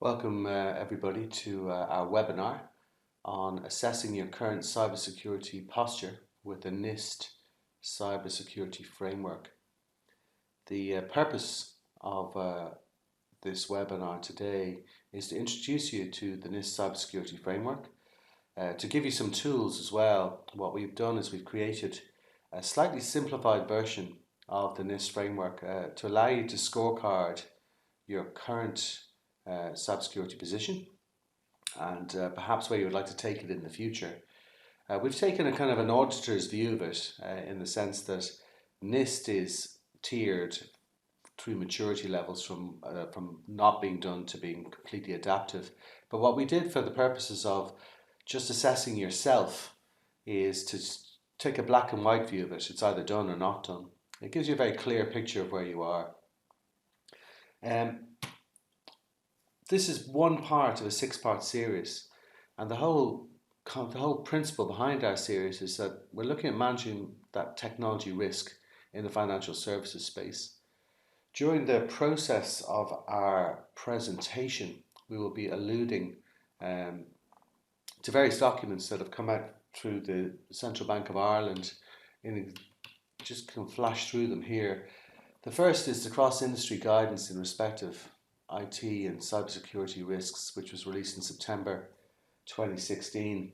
Welcome everybody to our webinar on assessing your current cybersecurity posture with the NIST Cyber Security framework. The purpose of this webinar today is to introduce you to the NIST Cyber Security framework, to give you some tools as well. What we've done is we've created a slightly simplified version of the NIST framework to allow you to scorecard your current cybersecurity position and perhaps where you would like to take it in the future. We've taken a kind of an auditor's view of it in the sense that NIST is tiered through maturity levels from not being done to being completely adaptive. But what we did for the purposes of just assessing yourself is to take a black and white view of it. It's either done or not done. It gives you a very clear picture of where you are. This is one part of a 6-part series, and the whole principle behind our series is that we're looking at managing that technology risk in the financial services space. During the process of our presentation, we will be alluding to various documents that have come out through the Central Bank of Ireland. Just can flash through them here. The first is the cross-industry guidance in respect of IT and cybersecurity risks, which was released in September 2016.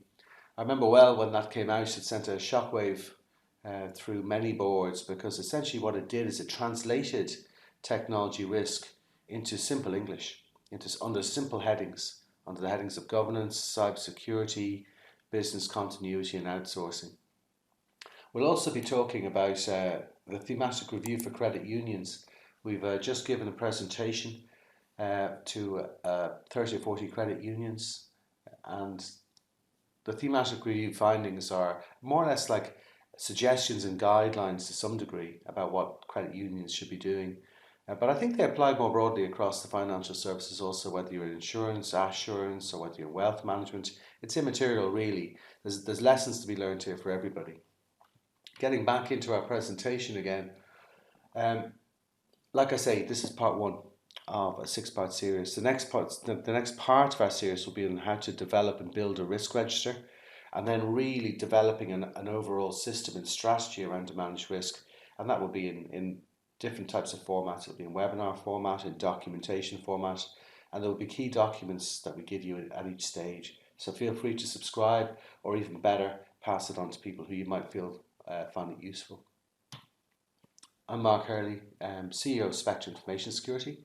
I remember well when that came out. It sent a shockwave through many boards, because essentially what it did is it translated technology risk into simple English, under simple headings, under the headings of governance, cybersecurity, business continuity and outsourcing. We'll also be talking about the thematic review for credit unions. We've just given a presentation to 30 or 40 credit unions, and the thematic review findings are more or less like suggestions and guidelines to some degree about what credit unions should be doing. But I think they apply more broadly across the financial services also, whether you're in insurance, assurance, or whether you're in wealth management. It's immaterial really. There's lessons to be learned here for everybody. Getting back into our presentation again, like I say, this is part one of a 6-part series. The next part of our series will be on how to develop and build a risk register, and then really developing an overall system and strategy around to manage risk. And that will be in different types of formats. It'll be in webinar format, in documentation format, and there will be key documents that we give you at each stage. So feel free to subscribe, or even better, pass it on to people who you might feel find it useful. I'm Mark Hurley, CEO of Spector Information Security.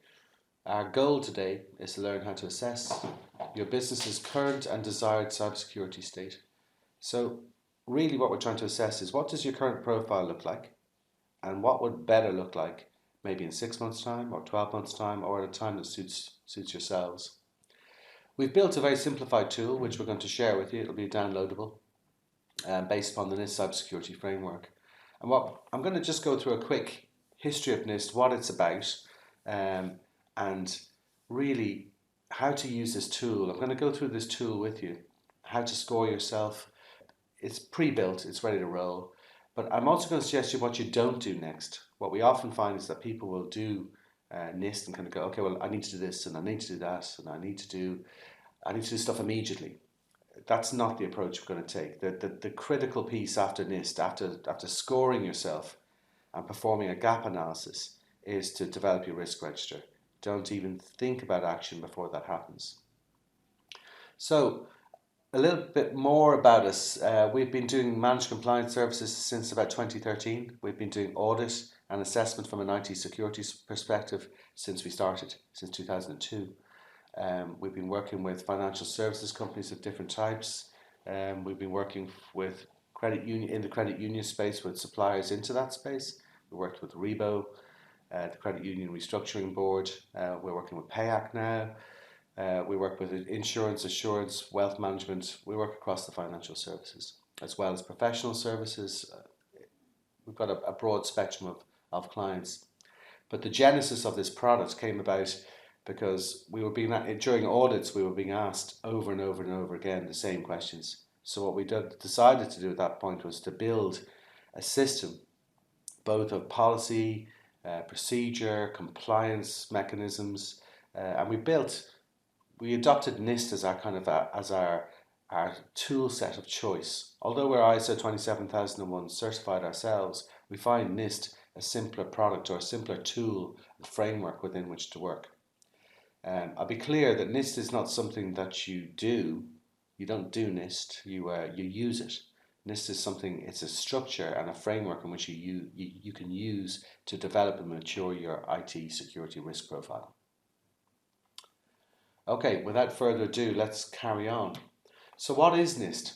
Our goal today is to learn how to assess your business's current and desired cybersecurity state. So really what we're trying to assess is, what does your current profile look like, and what would better look like maybe in 6 months' time or 12 months' time, or at a time that suits yourselves. We've built a very simplified tool which we're going to share with you. It'll be downloadable based upon the NIST Cyber Security framework. And what I'm going to just go through a quick history of NIST, what it's about, and really how to use this tool. I'm going to go through this tool with you, how to score yourself. It's pre-built, it's ready to roll. But I'm also going to suggest you what you don't do next. What we often find is that people will do NIST and kind of go, okay, well, I need to do this and I need to do that and I need to do stuff immediately. That's not the approach we're going to take. The critical piece after NIST, after scoring yourself and performing a gap analysis, is to develop your risk register. Don't even think about action before that happens. So a little bit more about us. We've been doing managed compliance services since about 2013. We've been doing audit and assessment from an IT security perspective since we started, since 2002. We've been working with financial services companies of different types. We've been working with in the credit union space with suppliers into that space. We worked with Rebo, the Credit Union Restructuring Board. We're working with PayAct now. We work with insurance, assurance, wealth management. We work across the financial services as well as professional services. We've got a broad spectrum of clients. But the genesis of this product came about because during audits, we were being asked over and over and over again the same questions. So what we decided to do at that point was to build a system, both of policy, procedure, compliance mechanisms, and we built we adopted NIST as our our tool set of choice. Although we're ISO 27001 certified ourselves, we find NIST a simpler product or a simpler tool and framework within which to work. I'll be clear that NIST is not something that you do. You don't do NIST. You use it. NIST is something. It's a structure and a framework in which you can use to develop and mature your IT security risk profile. Okay, without further ado, let's carry on. So, what is NIST?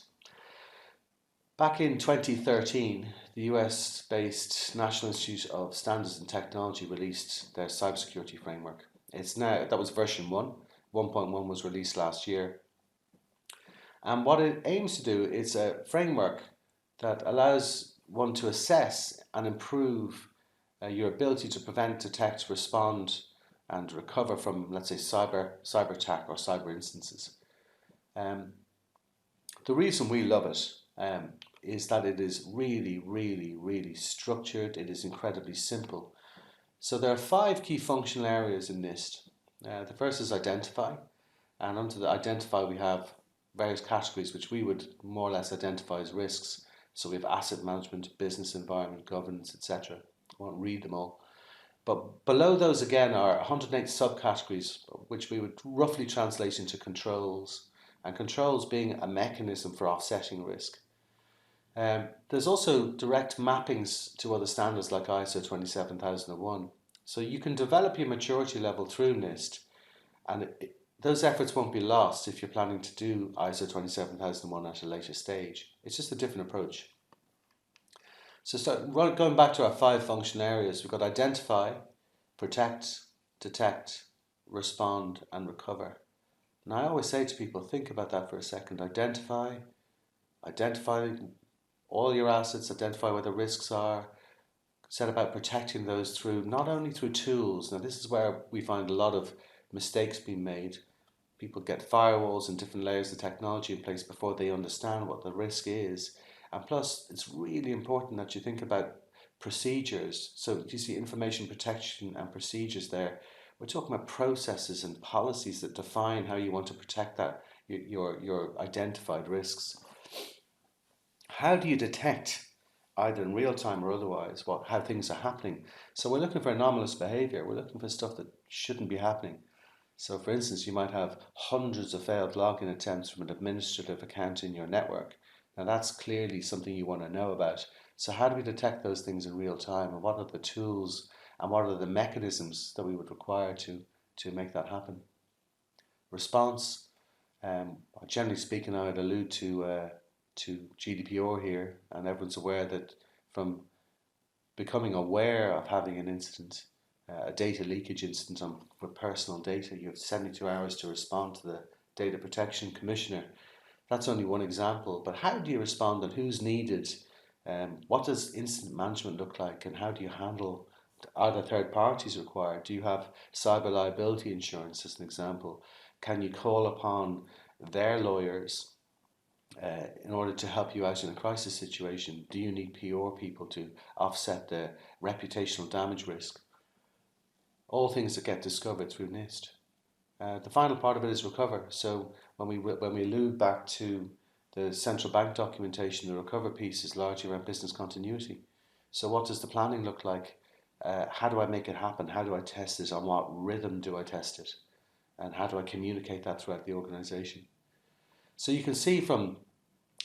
Back in 2013, the US-based National Institute of Standards and Technology released their cybersecurity framework. That was version 1. 1.1 was released last year. And what it aims to do is a framework that allows one to assess and improve your ability to prevent, detect, respond, and recover from, let's say, cyber attack or cyber instances. The reason we love it is that it is really, really, really structured. It is incredibly simple. So there are 5 key functional areas in NIST. The first is identify, and under the identify we have various categories which we would more or less identify as risks. So we have asset management, business environment, governance, etc. I won't read them all. But below those again are 108 subcategories, which we would roughly translate into controls, and controls being a mechanism for offsetting risk. There's also direct mappings to other standards like ISO 27001. So you can develop your maturity level through NIST, and those efforts won't be lost if you're planning to do ISO 27001 at a later stage. It's just a different approach. So going back to our 5 functional areas, we've got identify, protect, detect, respond, and recover. And I always say to people, think about that for a second. Identify all your assets, identify where the risks are, set about protecting those through, not only through tools. Now this is where we find a lot of mistakes being made. People get firewalls and different layers of technology in place before they understand what the risk is. And plus, it's really important that you think about procedures. So you see information protection and procedures there. We're talking about processes and policies that define how you want to protect that your identified risks. How do you detect, either in real time or otherwise, how things are happening? So we're looking for anomalous behavior. We're looking for stuff that shouldn't be happening. So for instance, you might have hundreds of failed login attempts from an administrative account in your network. Now that's clearly something you want to know about. So how do we detect those things in real time, and what are the tools and what are the mechanisms that we would require to make that happen? Response, generally speaking, I would allude to GDPR here, and everyone's aware that from becoming aware of having an incident, a data leakage incident with personal data, you have 72 hours to respond to the Data Protection Commissioner. That's only one example, but how do you respond and who's needed? What does incident management look like, and how do you handle? Are there third parties required? Do you have cyber liability insurance as an example? Can you call upon their lawyers in order to help you out in a crisis situation? Do you need PR people to offset the reputational damage risk? All things that get discovered through NIST. The final part of it is recover. So when we allude back to the central bank documentation, the recover piece is largely around business continuity. So what does the planning look like? How do I make it happen? How do I test it? On what rhythm do I test it? And how do I communicate that throughout the organization? So you can see from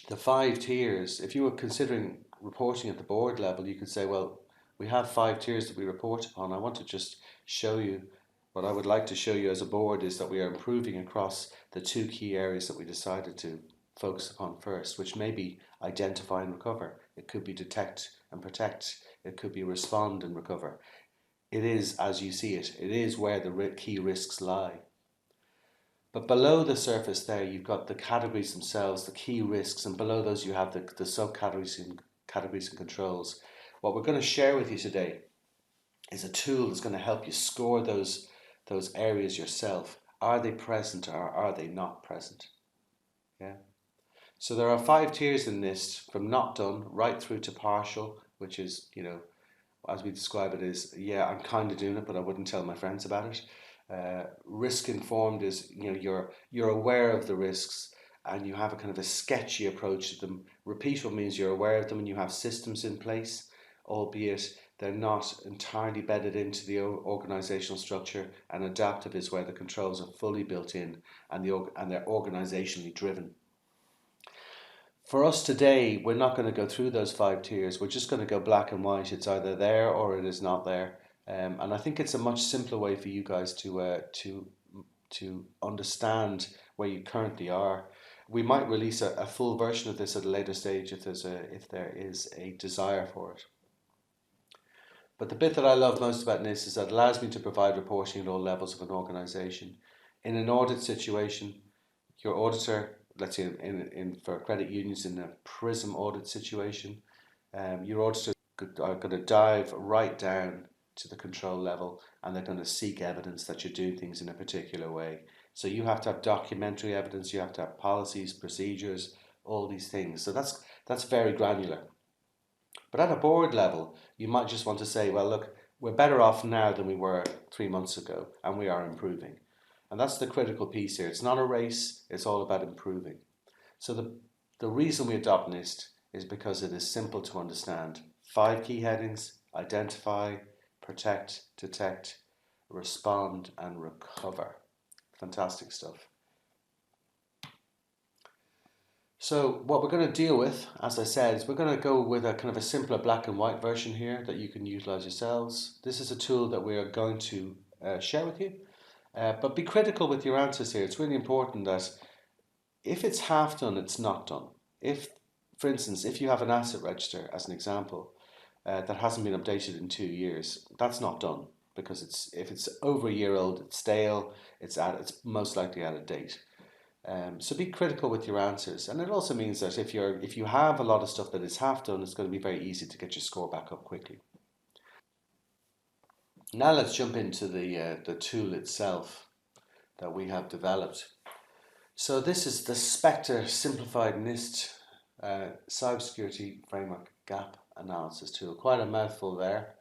the 5 tiers, if you were considering reporting at the board level, you could say, well, we have 5 tiers that we report upon. I want to just show you what I would like to show you as a board is that we are improving across the 2 key areas that we decided to focus upon first, which may be identify and recover. It could be detect and protect. It could be respond and recover. It is as you see it. It is where the key risks lie. But below the surface there, you've got the categories themselves, the key risks, and below those you have the subcategories and categories and controls. What we're going to share with you today is a tool that's going to help you score those areas yourself. Are they present or are they not present? Yeah. So there are 5 tiers in NIST, from not done right through to partial, which is, as we describe it, is, yeah, I'm kind of doing it, but I wouldn't tell my friends about it. Risk informed is, you're aware of the risks and you have a kind of a sketchy approach to them. Repeatable means you're aware of them and you have systems in place, albeit they're not entirely bedded into the organizational structure, and adaptive is where the controls are fully built in and they're organizationally driven. For us today, we're not going to go through those 5 tiers. We're just going to go black and white. It's either there or it is not there. And I think it's a much simpler way for you guys to understand where you currently are. We might release a full version of this at a later stage if there is a desire for it. But the bit that I love most about NIST is that it allows me to provide reporting at all levels of an organization. In an audit situation, your auditor, let's say for credit unions in a PRISM audit situation, your auditors are going to dive right down to the control level and they're going to seek evidence that you're doing things in a particular way. So you have to have documentary evidence, you have to have policies, procedures, all these things. So that's very granular. But at a board level, you might just want to say, well, look, we're better off now than we were 3 months ago, and we are improving. And that's the critical piece here. It's not a race, it's all about improving. So the reason we adopt NIST is because it is simple to understand. 5 key headings: identify, protect, detect, respond, and recover. Fantastic stuff. So what we're going to deal with, as I said, is we're going to go with a kind of a simpler black and white version here that you can utilize yourselves. This is a tool that we are going to share with you. But be critical with your answers here. It's really important that if it's half done, it's not done. If, for instance, if you have an asset register, as an example, that hasn't been updated in 2 years, that's not done, because if it's over a year old, it's stale, it's most likely out of date. So be critical with your answers, and it also means that if you have a lot of stuff that is half done, it's going to be very easy to get your score back up quickly. Now let's jump into the tool itself that we have developed. So this is the Spector simplified NIST Cyber Security Framework Gap Analysis tool. Quite a mouthful there.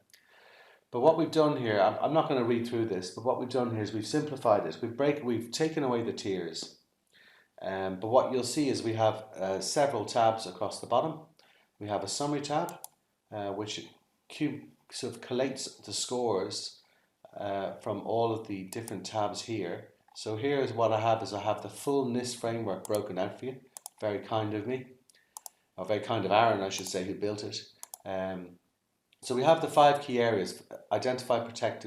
But what we've done here, I'm not going to read through this, but what we've done here is we've simplified it. We've taken away the tiers. But what you'll see is we have several tabs across the bottom. We have a summary tab, which sort of collates the scores from all of the different tabs here. So here's what I have: I have the full NIST framework broken out for you. Very kind of me, or very kind of Aaron, I should say, who built it. So we have the 5 key areas: identify, protect,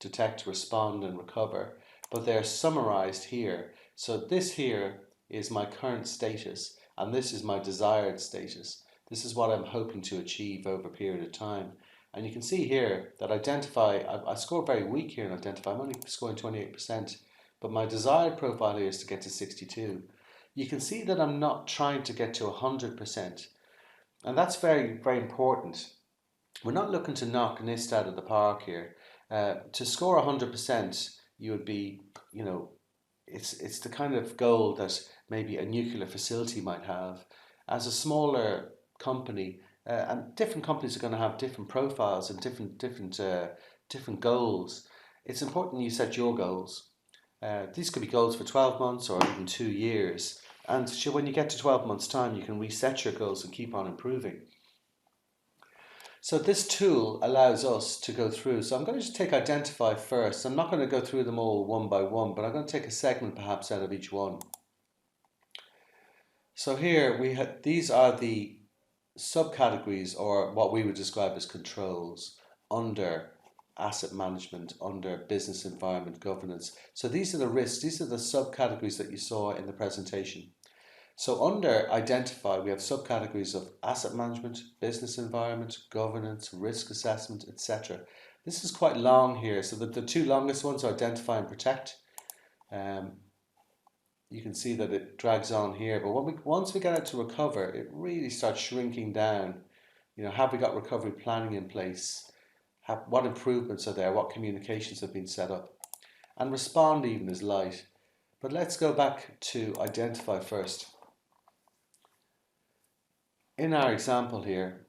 detect, respond, and recover. But they're summarized here. So this here is my current status, and this is my desired status. This is what I'm hoping to achieve over a period of time. And you can see here that identify, I score very weak here in identify. I'm only scoring 28%, but my desired profile here is to get to 62. You can see that I'm not trying to get to 100%. And that's very, very important. We're not looking to knock NIST out of the park here. To score 100%, you would be, it's the kind of goal that maybe a nuclear facility might have. As a smaller company, and different companies are going to have different profiles and different goals. It's important you set your goals. These could be goals for 12 months or even 2 years. And so when you get to 12 months' time, you can reset your goals and keep on improving. So this tool allows us to go through. So I'm going to just take identify first. I'm not going to go through them all one by one, but I'm going to take a segment perhaps out of each one. So here these are the subcategories, or what we would describe as controls, under asset management, under business environment governance. So these are the risks, these are the subcategories that you saw in the presentation. So under identify, we have subcategories of asset management, business environment, governance, risk assessment, etc. This is quite long here. So the 2 longest ones are identify and protect. You can see that it drags on here, but once we get out to recover, it really starts shrinking down. Have we got recovery planning in place? What improvements are there? What communications have been set up? And respond even is light. But let's go back to identify first. In our example here,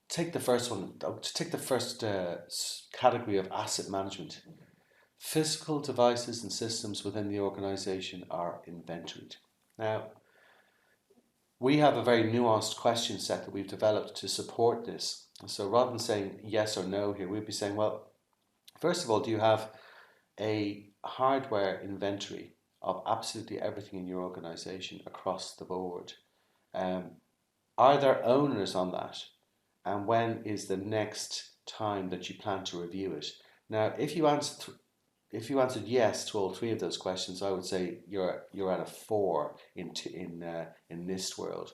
take the first one. Take the first category of asset management. Physical devices and systems within the organization are inventoried. Now, we have a very nuanced question set that we've developed to support this. So rather than saying yes or no here, we'd be saying, well, first of all, do you have a hardware inventory of absolutely everything in your organization across the board? Um, are there owners on that? And when is the next time that you plan to review it? Now, if you answered yes to all three of those questions, I would say you're at a 4 in NIST world.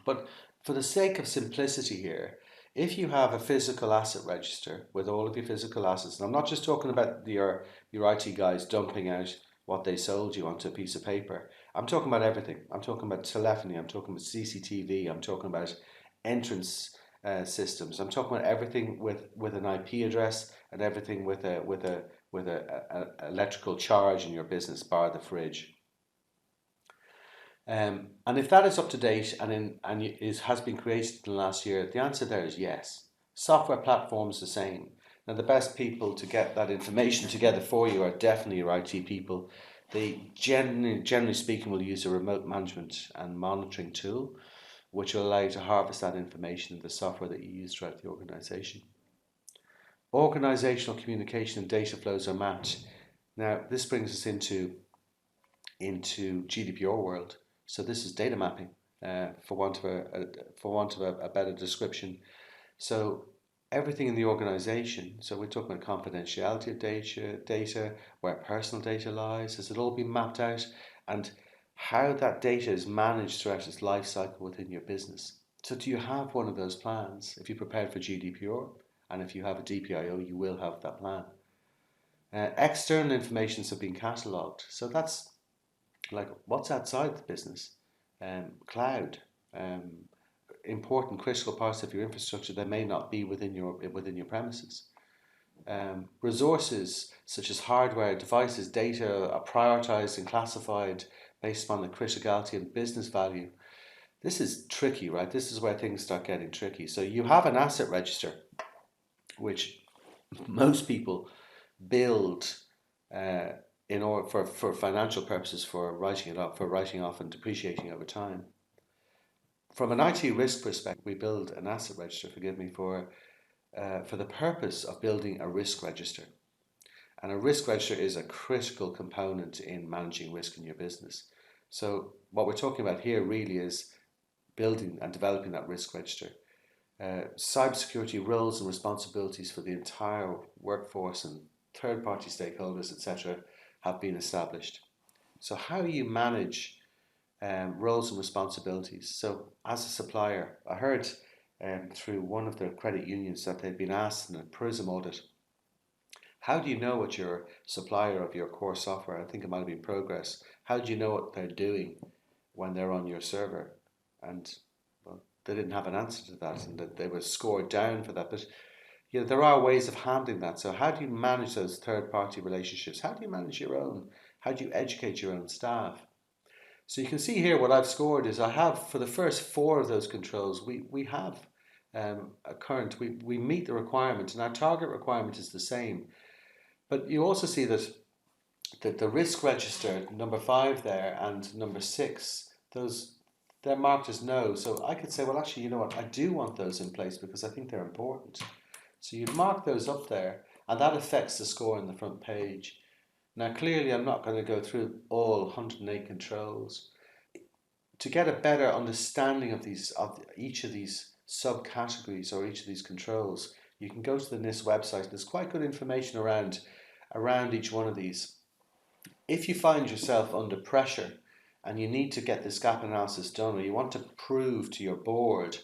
But for the sake of simplicity here, if you have a physical asset register with all of your physical assets, and I'm not just talking about your IT guys dumping out what they sold you onto a piece of paper. I'm talking about everything. I'm talking about telephony. I'm talking about CCTV. I'm talking about entrance systems. I'm talking about everything with an IP address and everything with a electrical charge in your business, bar the fridge. And if that is up to date has been created in the last year, the answer there is yes. Software platforms the same. Now, the best people to get that information together for you are definitely your IT people. They generally speaking will use a remote management and monitoring tool, which will allow you to harvest that information in the software that you use throughout the organization. Organizational communication and data flows are mapped. Now, this brings us into GDPR world. So this is data mapping, for want of a better description. So everything in the organization. So we're talking about confidentiality of data, where personal data lies. Has it all been mapped out, and how that data is managed throughout its life cycle within your business? So do you have one of those plans? If you prepared for GDPR, and if you have a DPIO, you will have that plan. External informations have been catalogued. So that's like what's outside the business, cloud, important critical parts of your infrastructure that may not be within your premises. Resources such as hardware, devices, data are prioritized and classified based upon the criticality and business value. This is tricky, right? This is where things start getting tricky. So you have an asset register, which most people build in order for financial purposes, for writing off and depreciating over time. From an IT risk perspective, we build an asset register, forgive me, for the purpose of building a risk register. And a risk register is a critical component in managing risk in your business. So what we're talking about here really is building and developing that risk register. Cybersecurity roles and responsibilities for the entire workforce and third-party stakeholders, etc., have been established. So how you manage roles and responsibilities. So as a supplier, I heard through one of the credit unions that they'd been asked in a PRISM audit, how do you know what your supplier of your core software, I think it might have been Progress, how do you know what they're doing when they're on your server? And well, they didn't have an answer to that, and that they were scored down for that. But there are ways of handling that. So how do you manage those third-party relationships? How do you manage your own? How do you educate your own staff? So you can see here what I've scored is I have, for the first 4 of those controls, we have a current, we meet the requirement, and our target requirement is the same. But you also see that the risk register, number 5 there, and number 6, they're marked as no. So I could say, well, actually, you know what? I do want those in place because I think they're important. So you'd mark those up there, and that affects the score on the front page. Now, clearly, I'm not going to go through all 108 controls. To get a better understanding of each of these subcategories or each of these controls, you can go to the NIST website. There's quite good information around each one of these. If you find yourself under pressure and you need to get this gap analysis done, or you want to prove to your board,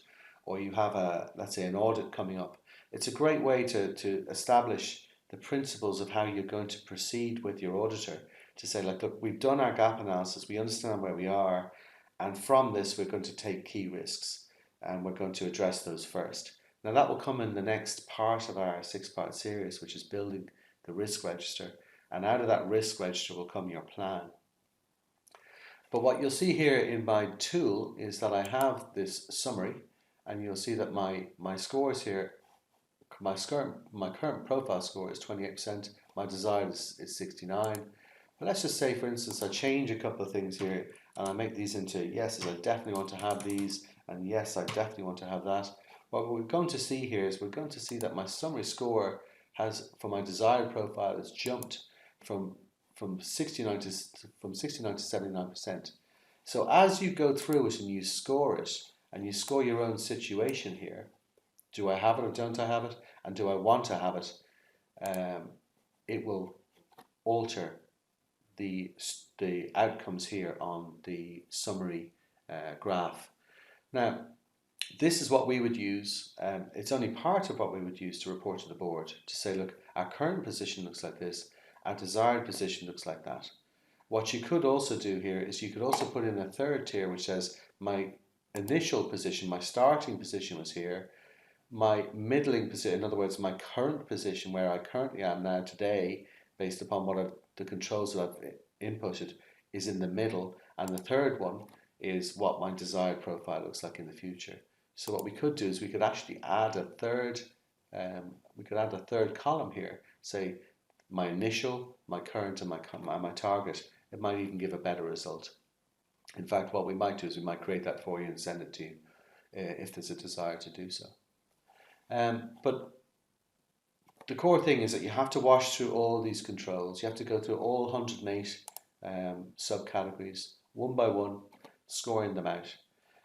or you have let's say an audit coming up, it's a great way to establish the principles of how you're going to proceed with your auditor, to say, like, look, we've done our gap analysis, we understand where we are, and from this we're going to take key risks and we're going to address those first. Now that will come in the next part of our 6-part series, which is building the risk register, and out of that risk register will come your plan. But what you'll see here in my tool is that I have this summary, and you'll see that my scores here my current profile score is 28%. My desired is 69. But let's just say, for instance, I change a couple of things here and I make these into yeses, I definitely want to have these, and yes, I definitely want to have that. What we're going to see here is we're going to see that my summary score has, for my desired profile, has jumped from 69 to 79%. So as you go through it and you score it, and you score your own situation here, do I have it or don't I have it, and do I want to have it, it will alter the outcomes here on the summary graph. Now, this is what we would use. It's only part of what we would use to report to the board to say, look, our current position looks like this, our desired position looks like that. What you could also do here is you could also put in a third tier which says my initial position, my starting position was here, my middling position, in other words, my current position where I currently am now today, based upon the controls that I've inputted, is in the middle, and the third one is what my desired profile looks like in the future. So what we could do is we could actually add a third column here, say my initial, my current, and my target. It might even give a better result. In fact, what we might do is we might create that for you and send it to you if there's a desire to do so. But the core thing is that you have to wash through all these controls. You have to go through all 108 subcategories one by one, scoring them out.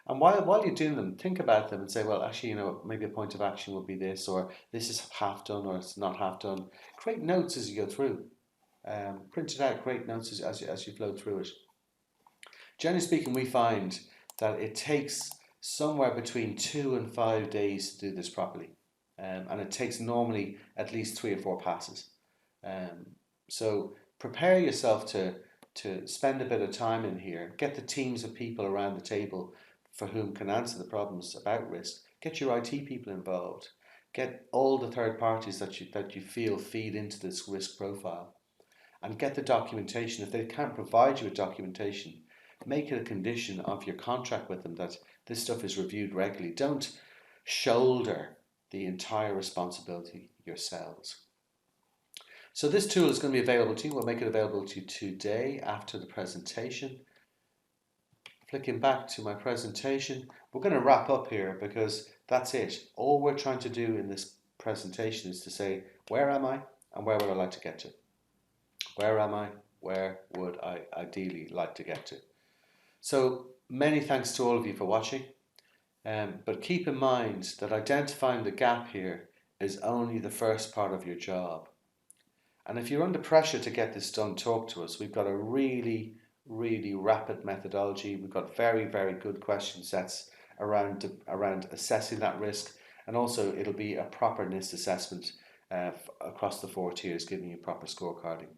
And while you're doing them, think about them and say, well, actually, maybe a point of action would be this, or this is half done, or it's not half done. Create notes as you go through. Print it out, create notes as you flow through it. Generally speaking, we find that it takes somewhere between 2 and 5 days to do this properly. And it takes normally at least 3 or 4 passes. So prepare yourself to spend a bit of time in here. Get the teams of people around the table for whom can answer the problems about risk. Get your IT people involved. Get all the third parties that you feel feed into this risk profile. And get the documentation. If they can't provide you with documentation, make it a condition of your contract with them that this stuff is reviewed regularly. Don't shoulder the entire responsibility yourselves. So this tool is going to be available to you. We'll make it available to you today after the presentation. Flicking back to my presentation, we're going to wrap up here because that's it. All we're trying to do in this presentation is to say, where am I and where would I like to get to? Where am I? Where would I ideally like to get to? So many thanks to all of you for watching. But keep in mind that identifying the gap here is only the first part of your job. And if you're under pressure to get this done, talk to us. We've got a really rapid methodology. We've got very good question sets around assessing that risk, and also it'll be a proper NIST assessment across the 4 tiers, giving you proper scorecarding.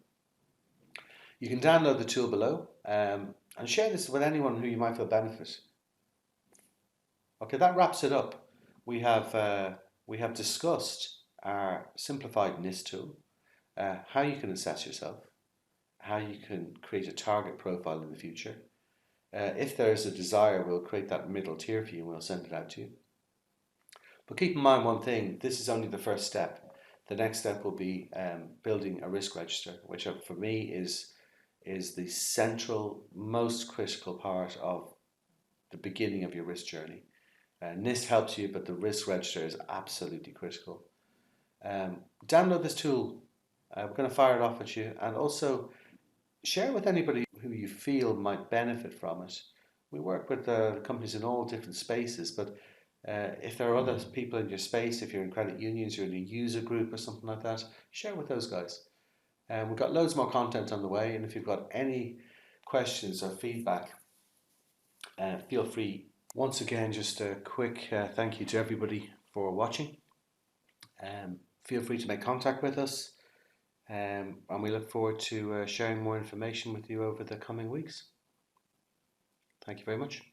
You can download the tool below and share this with anyone who you might feel benefit. Okay, that wraps it up. We have discussed our simplified NIST tool, how you can assess yourself, how you can create a target profile in the future. If there is a desire, we'll create that middle tier for you and we'll send it out to you. But keep in mind one thing, this is only the first step. The next step will be building a risk register, which for me is the central, most critical part of the beginning of your risk journey. NIST helps you, but the risk register is absolutely critical. Download this tool. We're going to fire it off at you, and also share it with anybody who you feel might benefit from it. We work with companies in all different spaces, but if there are other people in your space, if you're in credit unions, you're in a user group or something like that, share with those guys. We've got loads more content on the way, and if you've got any questions or feedback, feel free. Once again, just a quick thank you to everybody for watching. Feel free to make contact with us, and we look forward to sharing more information with you over the coming weeks. Thank you very much.